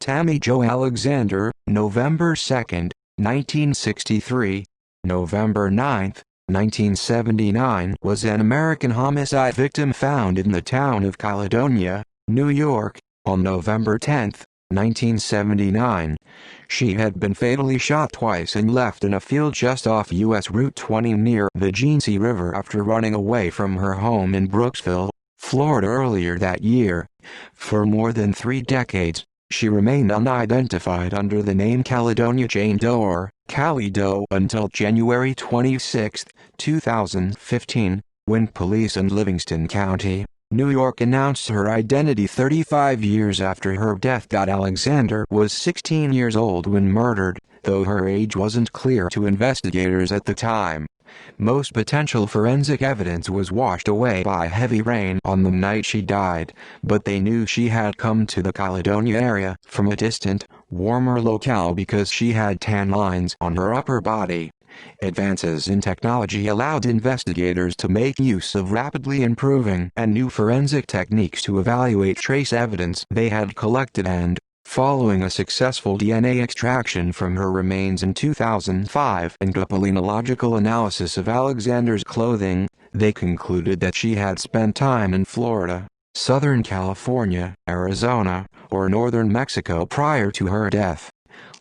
Tammy Jo Alexander, November 2, 1963, November 9, 1979, was an American homicide victim found in the town of Caledonia, New York, on November 10, 1979. She had been fatally shot twice and left in a field just off U.S. Route 20 near the Genesee River after running away from her home in Brooksville, Florida earlier that year. For more than 3 decades, she remained unidentified under the name Caledonia Jane Doe or Cali Doe until January 26, 2015, when police in Livingston County, New York announced her identity 35 years after her death. Alexander was 16 years old when murdered, though her age wasn't clear to investigators at the time. Most potential forensic evidence was washed away by heavy rain on the night she died, but they knew she had come to the Caledonia area from a distant, warmer locale because she had tan lines on her upper body. Advances in technology allowed investigators to make use of rapidly improving and new forensic techniques to evaluate trace evidence they had collected and, following a successful DNA extraction from her remains in 2005 and a palynological analysis of Alexander's clothing, they concluded that she had spent time in Florida, Southern California, Arizona, or northern Mexico prior to her death.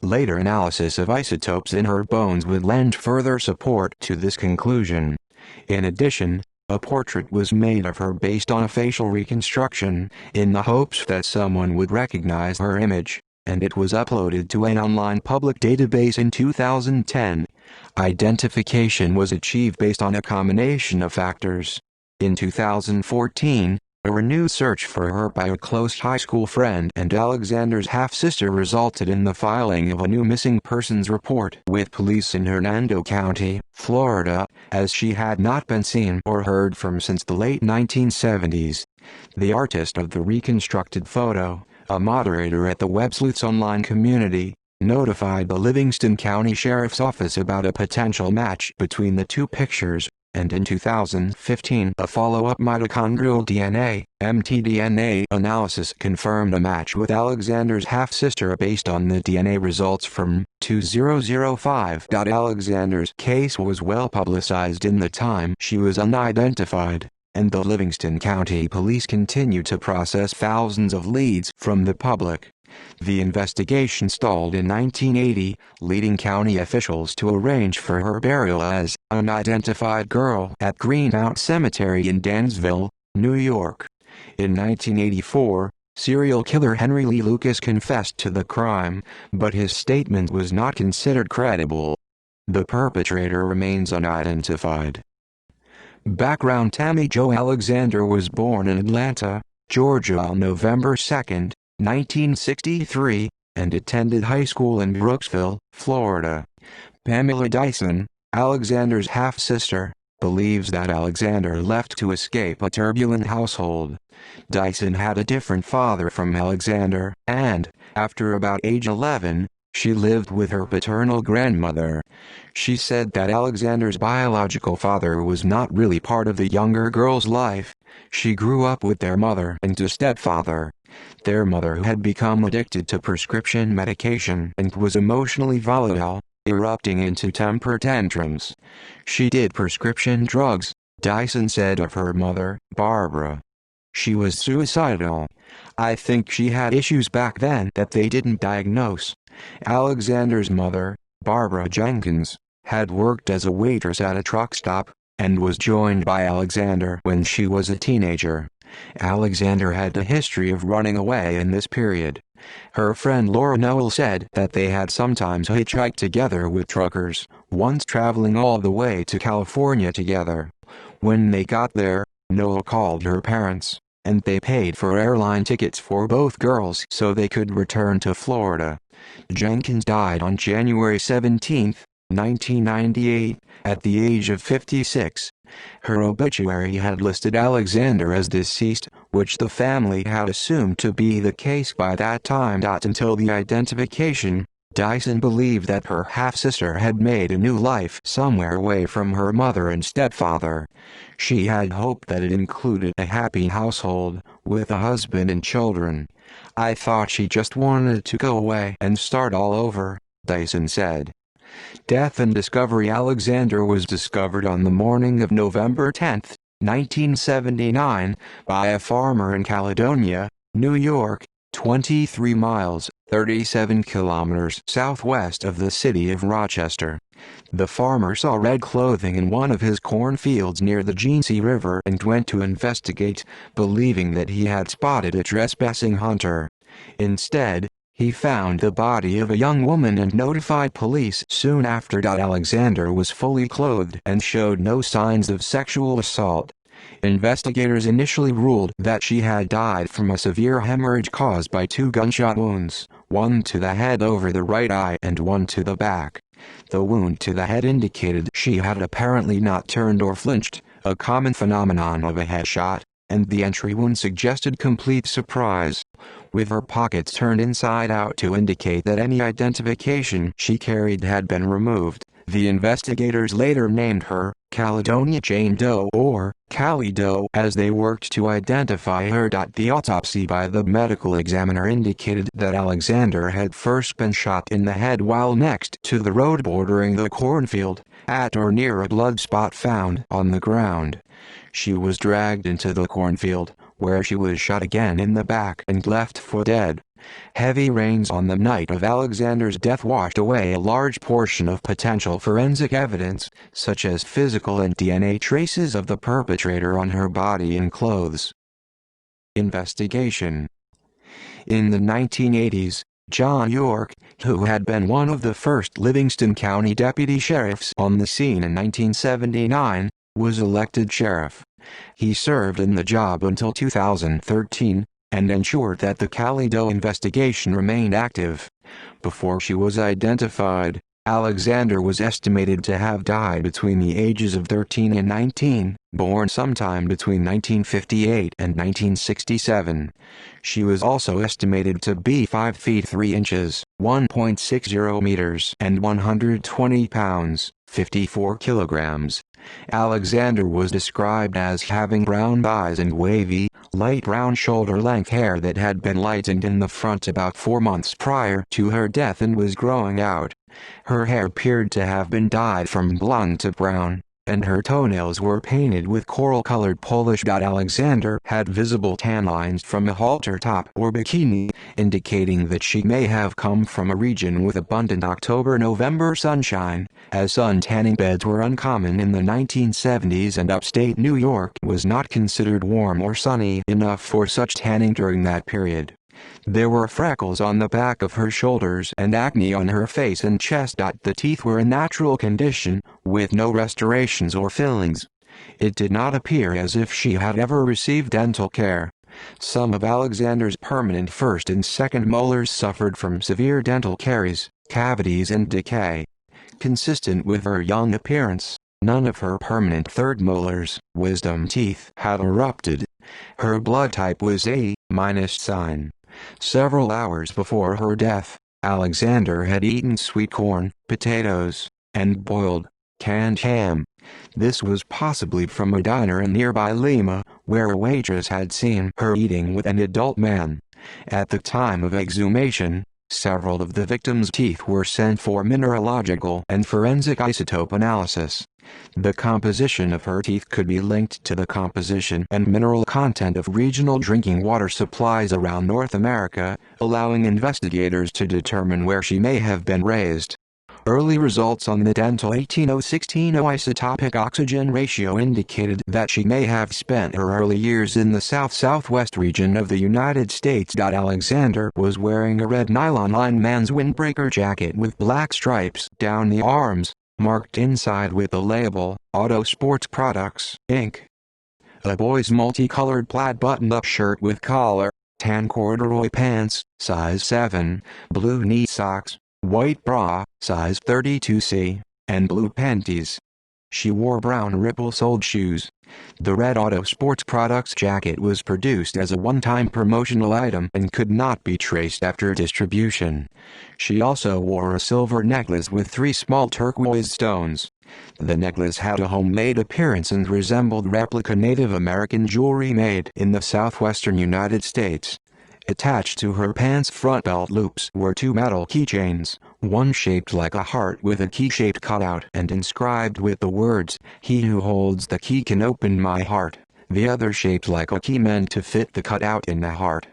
Later analysis of isotopes in her bones would lend further support to this conclusion. In addition, a portrait was made of her based on a facial reconstruction, in the hopes that someone would recognize her image, and it was uploaded to an online public database in 2010. Identification was achieved based on a combination of factors. In 2014, a renewed search for her by a close high school friend and Alexander's half-sister resulted in the filing of a new missing persons report with police in Hernando County, Florida, as she had not been seen or heard from since the late 1970s. The artist of the reconstructed photo, a moderator at the Web Sleuths online community, notified the Livingston County Sheriff's Office about a potential match between the two pictures. And in 2015, a follow-up mitochondrial DNA, mtDNA analysis confirmed a match with Alexander's half-sister based on the DNA results from 2005. Alexander's case was well publicized in the time she was unidentified, and the Livingston County Police continue to process thousands of leads from the public. The investigation stalled in 1980, leading county officials to arrange for her burial as unidentified girl at Greenmount Cemetery in Dansville, New York. In 1984, serial killer Henry Lee Lucas confessed to the crime, but his statement was not considered credible. The perpetrator remains unidentified. Background: Tammy Jo Alexander was born in Atlanta, Georgia on November 2, 1963, and attended high school in Brooksville, Florida. Pamela Dyson, Alexander's half-sister, believes that Alexander left to escape a turbulent household. Dyson had a different father from Alexander, and, after about age 11, she lived with her paternal grandmother. She said that Alexander's biological father was not really part of the younger girl's life. She grew up with their mother and a stepfather. Their mother had become addicted to prescription medication and was emotionally volatile, erupting into temper tantrums. She did prescription drugs, Dyson said of her mother, Barbara. She was suicidal. I think she had issues back then that they didn't diagnose. Alexander's mother, Barbara Jenkins, had worked as a waitress at a truck stop, and was joined by Alexander when she was a teenager. Alexander had a history of running away in this period. Her friend Laura Noel said that they had sometimes hitchhiked together with truckers, once traveling all the way to California together. When they got there, Noel called her parents, and they paid for airline tickets for both girls so they could return to Florida. Jenkins died on January 17, 1998, at the age of 56. Her obituary had listed Alexander as deceased, which the family had assumed to be the case by that time. Until the identification, Dyson believed that her half-sister had made a new life somewhere away from her mother and stepfather. She had hoped that it included a happy household, with a husband and children. "I thought she just wanted to go away and start all over," Dyson said. Death and discovery. Alexander was discovered on the morning of November 10, 1979, by a farmer in Caledonia, New York, 23 miles, 37 kilometers southwest of the city of Rochester. The farmer saw red clothing in one of his cornfields near the Genesee River and went to investigate, believing that he had spotted a trespassing hunter. Instead, he found the body of a young woman and notified police soon after. Alexander was fully clothed and showed no signs of sexual assault. Investigators initially ruled that she had died from a severe hemorrhage caused by 2 gunshot wounds, one to the head over the right eye and one to the back. The wound to the head indicated she had apparently not turned or flinched, a common phenomenon of a headshot, and the entry wound suggested complete surprise, with her pockets turned inside out to indicate that any identification she carried had been removed. The investigators later named her Caledonia Jane Doe or Callie Doe as they worked to identify her. The autopsy by the medical examiner indicated that Alexander had first been shot in the head while next to the road bordering the cornfield, at or near a blood spot found on the ground. She was dragged into the cornfield, where she was shot again in the back and left for dead. Heavy rains on the night of Alexander's death washed away a large portion of potential forensic evidence, such as physical and DNA traces of the perpetrator on her body and clothes. Investigation. In the 1980s, John York, who had been one of the first Livingston County deputy sheriffs on the scene in 1979, was elected sheriff. He served in the job until 2013, and ensured that the Callie Doe investigation remained active. Before she was identified, Alexander was estimated to have died between the ages of 13 and 19, born sometime between 1958 and 1967. She was also estimated to be 5 feet 3 inches, 1.60 meters, and 120 pounds, 54 kilograms. Alexander was described as having brown eyes and wavy, light brown shoulder-length hair that had been lightened in the front about 4 months prior to her death and was growing out. Her hair appeared to have been dyed from blonde to brown, and her toenails were painted with coral-colored polish. Alexander had visible tan lines from a halter top or bikini, indicating that she may have come from a region with abundant October-November sunshine, as sun tanning beds were uncommon in the 1970s and upstate New York was not considered warm or sunny enough for such tanning during that period. There were freckles on the back of her shoulders and acne on her face and chest. The teeth were in natural condition, with no restorations or fillings. It did not appear as if she had ever received dental care. Some of Alexander's permanent first and second molars suffered from severe dental caries, cavities and decay. Consistent with her young appearance, none of her permanent third molars, wisdom teeth, had erupted. Her blood type was A- sign. Several hours before her death, Alexander had eaten sweet corn, potatoes, and boiled, canned ham. This was possibly from a diner in nearby Lima, where a waitress had seen her eating with an adult man. At the time of exhumation, several of the victims' teeth were sent for mineralogical and forensic isotope analysis. The composition of her teeth could be linked to the composition and mineral content of regional drinking water supplies around North America, allowing investigators to determine where she may have been raised. Early results on the dental 18:16 isotopic oxygen ratio indicated that she may have spent her early years in the south-southwest region of the United States. Alexander was wearing a red nylon-lined man's windbreaker jacket with black stripes down the arms, marked inside with the label, Auto Sports Products, Inc. A boy's multicolored plaid button-up shirt with collar, tan corduroy pants, size 7, blue knee socks, white bra, size 32C, and blue panties. She wore brown ripple-soled shoes. The red Auto Sports Products jacket was produced as a one-time promotional item and could not be traced after distribution. She also wore a silver necklace with 3 small turquoise stones. The necklace had a homemade appearance and resembled replica Native American jewelry made in the southwestern United States. Attached to her pants front belt loops were two metal keychains, one shaped like a heart with a key-shaped cutout and inscribed with the words, "He who holds the key can open my heart," the other shaped like a key meant to fit the cutout in the heart.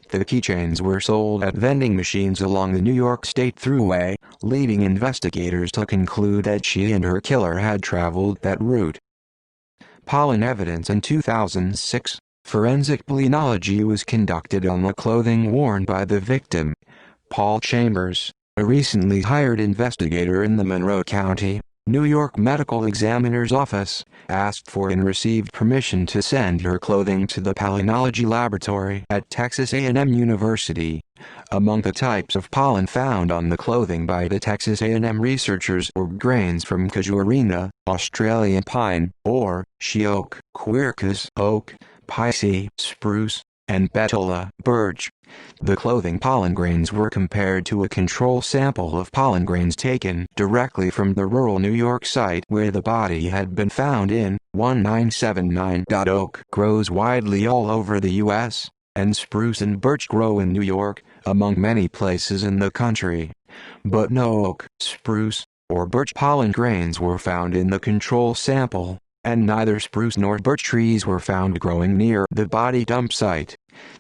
The keychains were sold at vending machines along the New York State Thruway, leading investigators to conclude that she and her killer had traveled that route. Pollen evidence. In 2006, forensic palynology was conducted on the clothing worn by the victim. Paul Chambers, a recently hired investigator in the Monroe County, New York Medical Examiner's Office, asked for and received permission to send her clothing to the palynology laboratory at Texas A&M University. Among the types of pollen found on the clothing by the Texas A&M researchers were grains from casuarina, Australian pine, or she oak, quercus oak, picea spruce, and betula birch. The clothing pollen grains were compared to a control sample of pollen grains taken directly from the rural New York site where the body had been found in 1979. Oak grows widely all over the U.S., and spruce and birch grow in New York, among many places in the country. But no oak, spruce, or birch pollen grains were found in the control sample, and neither spruce nor birch trees were found growing near the body dump site.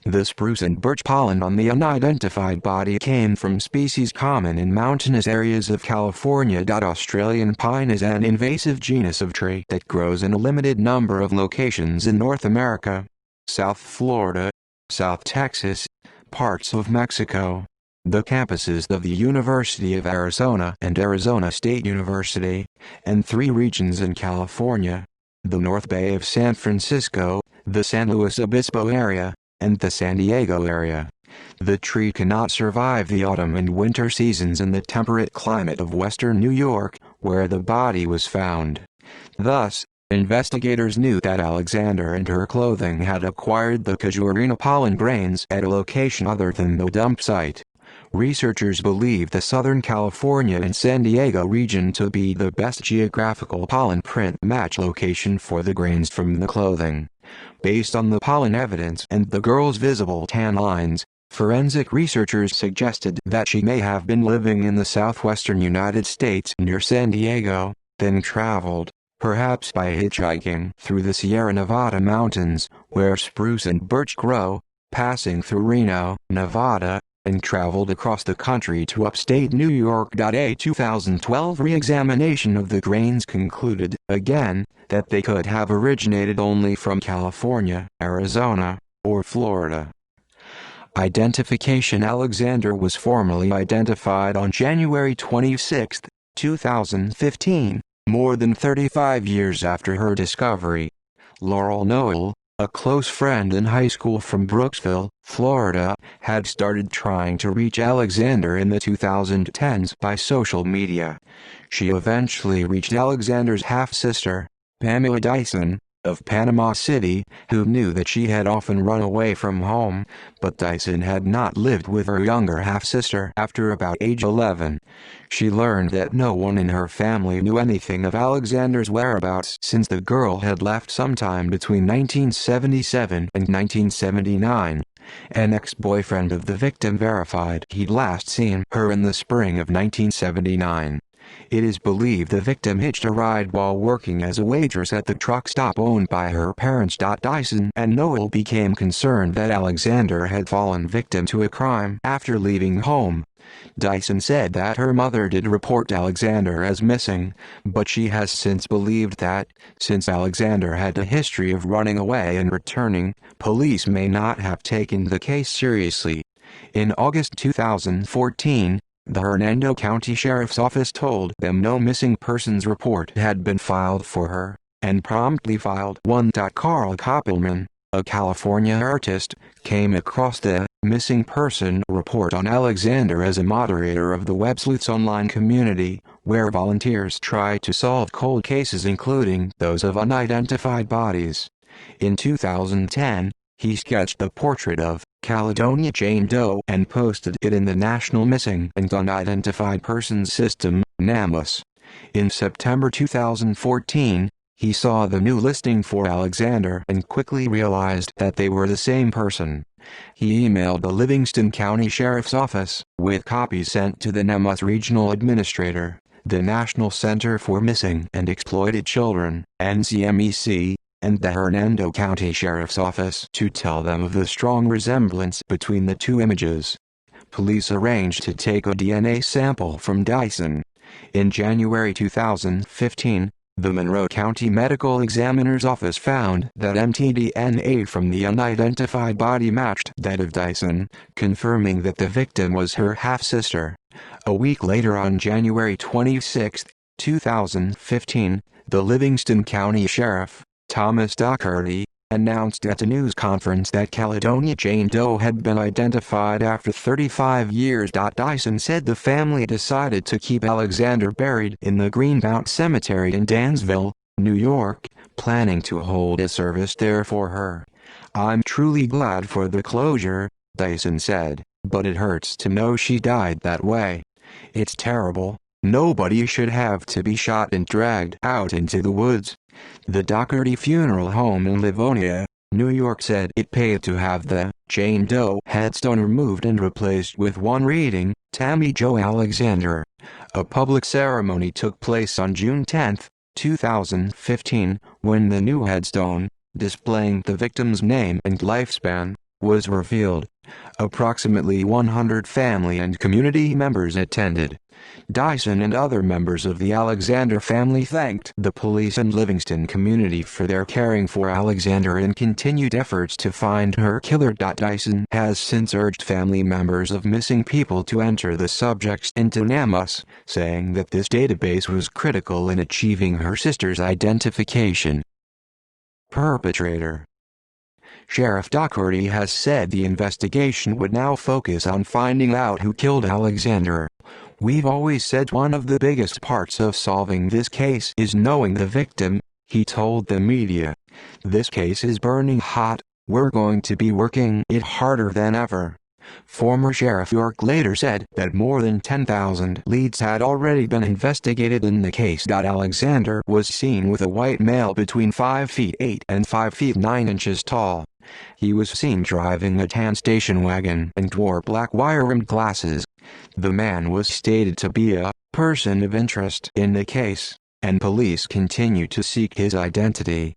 The spruce and birch pollen on the unidentified body came from species common in mountainous areas of California. Australian pine is an invasive genus of tree that grows in a limited number of locations in North America, South Florida, South Texas, parts of Mexico, the campuses of the University of Arizona and Arizona State University, and 3 regions in California: the North Bay of San Francisco, the San Luis Obispo area, and the San Diego area. The tree cannot survive the autumn and winter seasons in the temperate climate of western New York, where the body was found. Thus, investigators knew that Alexander and her clothing had acquired the casuarina pollen grains at a location other than the dump site. Researchers believe the Southern California and San Diego region to be the best geographical pollen print match location for the grains from the clothing. Based on the pollen evidence and the girl's visible tan lines, forensic researchers suggested that she may have been living in the southwestern United States near San Diego, then traveled, perhaps by hitchhiking, through the Sierra Nevada mountains, where spruce and birch grow, passing through Reno, Nevada, and traveled across the country to upstate New York. A 2012 re-examination of the grains concluded, again, that they could have originated only from California, Arizona, or Florida. Identification. Alexander was formally identified on January 26, 2015, more than 35 years after her discovery. Laurel Noel, a close friend in high school from Brooksville, Florida, had started trying to reach Alexander in the 2010s by social media. She eventually reached Alexander's half-sister, Pamela Dyson, of Panama City, who knew that she had often run away from home, but Dyson had not lived with her younger half-sister after about age 11. She learned that no one in her family knew anything of Alexander's whereabouts since the girl had left sometime between 1977 and 1979. An ex-boyfriend of the victim verified he'd last seen her in the spring of 1979. It is believed the victim hitched a ride while working as a waitress at the truck stop owned by her parents. Dyson and Noel became concerned that Alexander had fallen victim to a crime after leaving home. Dyson said that her mother did report Alexander as missing, but she has since believed that, since Alexander had a history of running away and returning, police may not have taken the case seriously. In August 2014, the Hernando County Sheriff's Office told them no missing persons report had been filed for her, and promptly filed one. Carl Koppelman, a California artist, came across the missing person report on Alexander as a moderator of the Web Sleuths online community, where volunteers try to solve cold cases including those of unidentified bodies. In 2010, he sketched a portrait of Caledonia Jane Doe and posted it in the National Missing and Unidentified Persons System, NamUs. In September 2014, he saw the new listing for Alexander and quickly realized that they were the same person. He emailed the Livingston County Sheriff's Office, with copies sent to the NEMUS Regional Administrator, the National Center for Missing and Exploited Children, NCMEC, and the Hernando County Sheriff's Office to tell them of the strong resemblance between the two images. Police arranged to take a DNA sample from Dyson. In January 2015, the Monroe County Medical Examiner's Office found that mtDNA from the unidentified body matched that of Dyson, confirming that the victim was her half-sister. A week later, on January 26, 2015, the Livingston County Sheriff, Thomas Doherty, announced at a news conference that Caledonia Jane Doe had been identified after 35 years. Dyson said the family decided to keep Alexander buried in the Greenmount Cemetery in Dansville, New York, planning to hold a service there for her. "I'm truly glad for the closure," Dyson said, "but it hurts to know she died that way. It's terrible. Nobody should have to be shot and dragged out into the woods." The Doherty Funeral Home in Livonia, New York said it paid to have the Jane Doe headstone removed and replaced with one reading, Tammy Jo Alexander. A public ceremony took place on June 10, 2015, when the new headstone, displaying the victim's name and lifespan, was revealed. Approximately 100 family and community members attended. Dyson and other members of the Alexander family thanked the police and Livingston community for their caring for Alexander and continued efforts to find her killer. Dyson has since urged family members of missing people to enter the subjects into NEMUS, saying that this database was critical in achieving her sister's identification. Perpetrator. Sheriff Doherty has said the investigation would now focus on finding out who killed Alexander. "We've always said one of the biggest parts of solving this case is knowing the victim," he told the media. "This case is burning hot. We're going to be working it harder than ever." Former Sheriff York later said that more than 10,000 leads had already been investigated in the case. Alexander was seen with a white male between 5 feet 8 and 5 feet 9 inches tall. He was seen driving a tan station wagon and wore black wire-rimmed glasses. The man was stated to be a person of interest in the case, and police continue to seek his identity.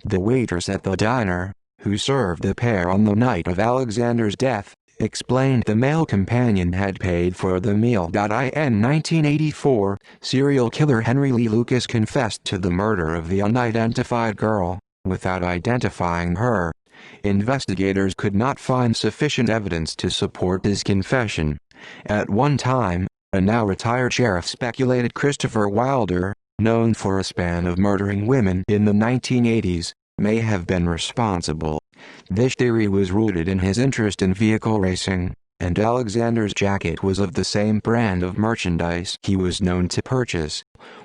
The waitress at the diner, who served the pair on the night of Alexander's death, explained the male companion had paid for the meal. In 1984, serial killer Henry Lee Lucas confessed to the murder of the unidentified girl, without identifying her. Investigators could not find sufficient evidence to support his confession. At one time, a now retired sheriff speculated Christopher Wilder, known for a span of murdering women in the 1980s, may have been responsible. This theory was rooted in his interest in vehicle racing, and Alexander's jacket was of the same brand of merchandise he was known to purchase.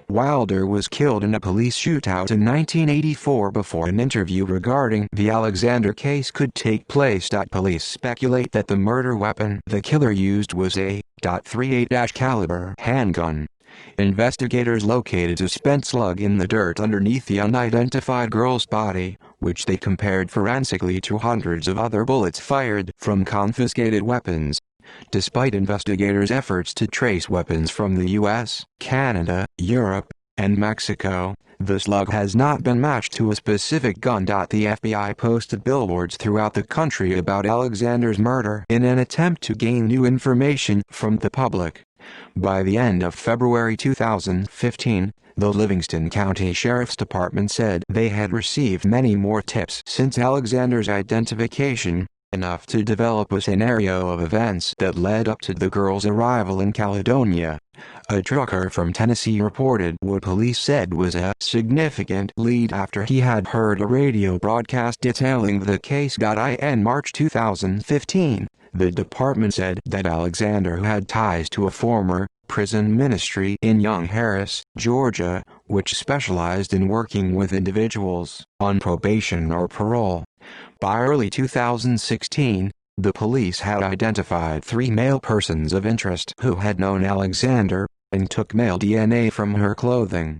Wilder was killed in a police shootout in 1984 before an interview regarding the Alexander case could take place. Police speculate that the murder weapon the killer used was a .38 caliber handgun. Investigators located a spent slug in the dirt underneath the unidentified girl's body, which they compared forensically to hundreds of other bullets fired from confiscated weapons. Despite investigators' efforts to trace weapons from the US, Canada, Europe, and Mexico, the slug has not been matched to a specific gun. The FBI posted billboards throughout the country about Alexander's murder in an attempt to gain new information from the public. By the end of February 2015, the Livingston County Sheriff's Department said they had received many more tips since Alexander's identification, enough to develop a scenario of events that led up to the girl's arrival in Caledonia. A trucker from Tennessee reported what police said was a significant lead after he had heard a radio broadcast detailing the case. In March 2015, the department said that Alexander had ties to a former prison ministry in Young Harris, Georgia, which specialized in working with individuals on probation or parole. By early 2016, the police had identified 3 male persons of interest who had known Alexander, and took male DNA from her clothing.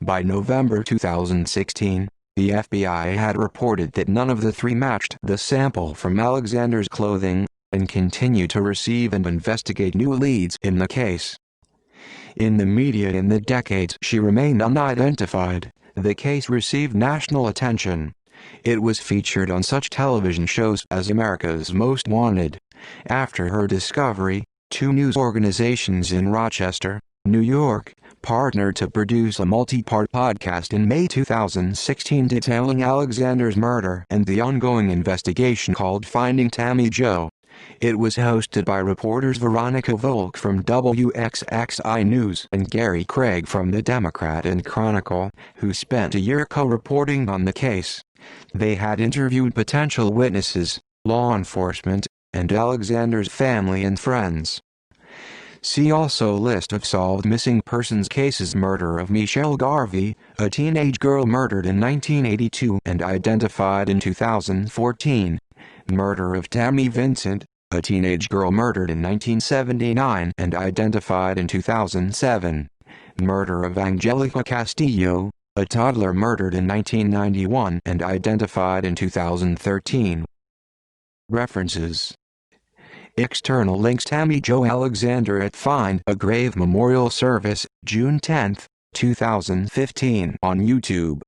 By November 2016, The FBI had reported that none of the three matched the sample from Alexander's clothing, and continued to receive and investigate new leads in the case. In the media in the decades she remained unidentified, the case received national attention. It was featured on such television shows as America's Most Wanted. After her discovery, two news organizations in Rochester, New York, partnered to produce a multi-part podcast in May 2016 detailing Alexander's murder and the ongoing investigation called Finding Tammy Jo. It was hosted by reporters Veronica Volk from WXXI News and Gary Craig from The Democrat and Chronicle, who spent a year co-reporting on the case. They had interviewed potential witnesses, law enforcement, and Alexander's family and friends. See also List of solved missing persons cases. Murder of Michelle Garvey, a teenage girl murdered in 1982 and identified in 2014. Murder of Tammy Vincent, a teenage girl murdered in 1979 and identified in 2007. Murder of Angelica Castillo, a toddler murdered in 1991 and identified in 2013. References. External links: Tammy Jo Alexander at Find a Grave Memorial Service, June 10, 2015 on YouTube.